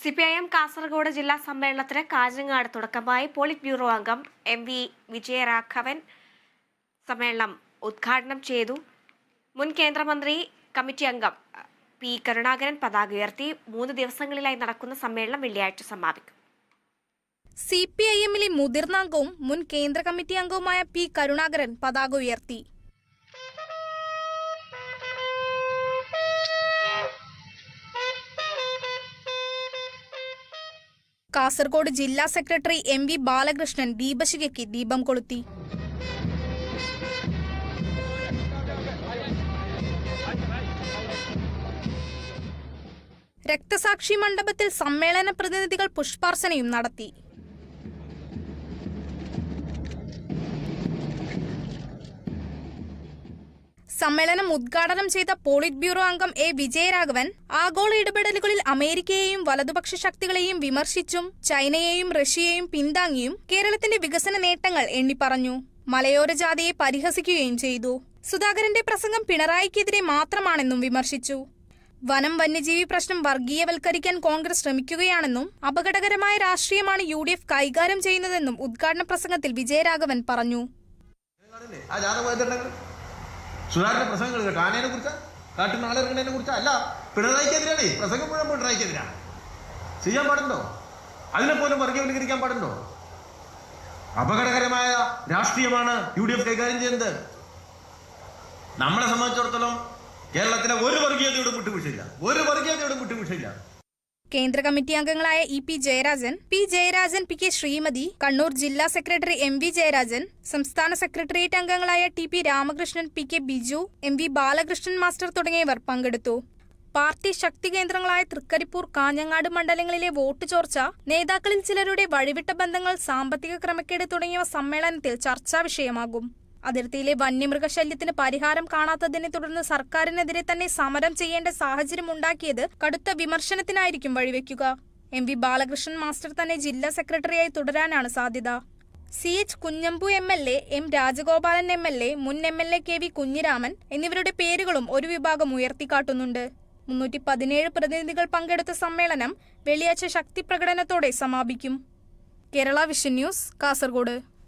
CPIM Kasaragod ജില്ലാ സമ്മേളനത്തിന് കാഞ്ഞങ്ങാട് തുടക്കമായി. പോളിറ്റ് ബ്യൂറോ അംഗം എം.വി. വിജയരാഘവൻ സമ്മേളനം ഉദ്ഘാടനം ചെയ്തു. മുൻ കേന്ദ്രമന്ത്രി കമ്മിറ്റി അംഗം പി കരുണാകരൻ പതാക ഉയർത്തി. 3 ദിവസങ്ങളിലായി നടക്കുന്ന സമ്മേളനം വെള്ളിയാഴ്ച സമാപിക്കും. സിപിഐഎമ്മിലെ മുതിർന്ന അംഗവും മുൻ കേന്ദ്ര കമ്മിറ്റി അംഗവുമായ പി കരുണാകരൻ പതാക ഉയർത്തി. കാസർഗോഡ് ജില്ലാ സെക്രട്ടറി എം.വി. ബാലകൃഷ്ണൻ ദീപശിഖയ്ക്ക് ദീപം കൊളുത്തി. രക്തസാക്ഷി മണ്ഡപത്തിൽ സമ്മേളന പ്രതിനിധികൾ പുഷ്പാർച്ചനയും നടത്തി. സമ്മേളനം ഉദ്ഘാടനം ചെയ്ത പോളിറ്റ് ബ്യൂറോ അംഗം എ. വിജയരാഘവൻ ആഗോള ഇടപെടലുകളിൽ അമേരിക്കയെയും വലതുപക്ഷ ശക്തികളെയും വിമർശിച്ചും ചൈനയെയും റഷ്യയെയും പിന്താങ്ങിയും കേരളത്തിന്റെ വികസന നേട്ടങ്ങൾ എണ്ണിപ്പറഞ്ഞു. മലയോര ജാഥയെ പരിഹസിക്കുകയും ചെയ്തു. സുധാകരന്റെ പ്രസംഗം പിണറായിക്കെതിരെ മാത്രമാണെന്നും വിമർശിച്ചു. വനം വന്യജീവി പ്രശ്നം വർഗീയവൽക്കരിക്കാൻ കോൺഗ്രസ് ശ്രമിക്കുകയാണെന്നും അപകടകരമായ രാഷ്ട്രീയമാണ് UDF കൈകാര്യം ചെയ്യുന്നതെന്നും ഉദ്ഘാടന പ്രസംഗത്തിൽ വിജയരാഘവൻ പറഞ്ഞു. സുധാകരന്റെ പ്രസംഗങ്ങൾ കേട്ടോ, ആനയെ കുറിച്ച്, കാട്ടിൽ നാളെ ഇറങ്ങുന്നതിനെ കുറിച്ച് അല്ല, പിണറായിക്കെതിരാണ് പ്രസംഗം മുഴുവൻ. പിണറായിക്കെതിരാണ് ചെയ്യാൻ പാടുണ്ടോ? അതിനെപ്പോലും വർഗീയവൽക്കരിക്കാൻ പാടുണ്ടോ? അപകടകരമായ രാഷ്ട്രീയമാണ് UDF കൈകാര്യം ചെയ്യുന്നത്. നമ്മളെ സംബന്ധിച്ചിടത്തോളം കേരളത്തിലെ ഒരു വർഗീയതയോടും വിട്ടുവീഴ്ചയില്ല. കേന്ദ്ര കമ്മിറ്റി അംഗങ്ങളായ EP. Jayarajan, P K Shrimati, Kannur ജില്ലാ സെക്രട്ടറി എം.വി. ജയരാജൻ, സംസ്ഥാന സെക്രട്ടേറിയറ്റ് അംഗങ്ങളായ TP. Ramakrishnan, P K Biju, MV. Balakrishnan master തുടങ്ങിയവർ പങ്കെടുത്തു. പാർട്ടി ശക്തി കേന്ദ്രങ്ങളായ തൃക്കരിപ്പൂർ, കാഞ്ഞങ്ങാട് മണ്ഡലങ്ങളിലെ വോട്ട് ചോർച്ച, നേതാക്കളിൽ ചിലരുടെ വഴിവിട്ട ബന്ധങ്ങൾ, സാമ്പത്തിക ക്രമക്കേട് തുടങ്ങിയവ സമ്മേളനത്തിൽ ചർച്ചാ വിഷയമാകും. അതിർത്തിയിലെ വന്യമൃഗശല്യത്തിന് പരിഹാരം കാണാത്തതിനെ തുടർന്ന് സർക്കാരിനെതിരെ തന്നെ സമരം ചെയ്യേണ്ട സാഹചര്യം ഉണ്ടാക്കിയത് കടുത്ത വിമർശനത്തിനായിരിക്കും വഴിവെക്കുക. എം.വി. ബാലകൃഷ്ണൻ മാസ്റ്റർ തന്നെ ജില്ലാ സെക്രട്ടറിയായി തുടരാനാണ് സാധ്യത. CH Kunhambu MLA, M. Rajagopalan MLA, മുൻ MLA KV കുഞ്ഞിരാമൻ എന്നിവരുടെ പേരുകളും ഒരു വിഭാഗം ഉയർത്തിക്കാട്ടുന്നുണ്ട്. 317 പ്രതിനിധികൾ പങ്കെടുത്ത സമ്മേളനം വെള്ളിയാഴ്ച ശക്തി പ്രകടനത്തോടെ സമാപിക്കും. Kerala vision news, Kasaragod.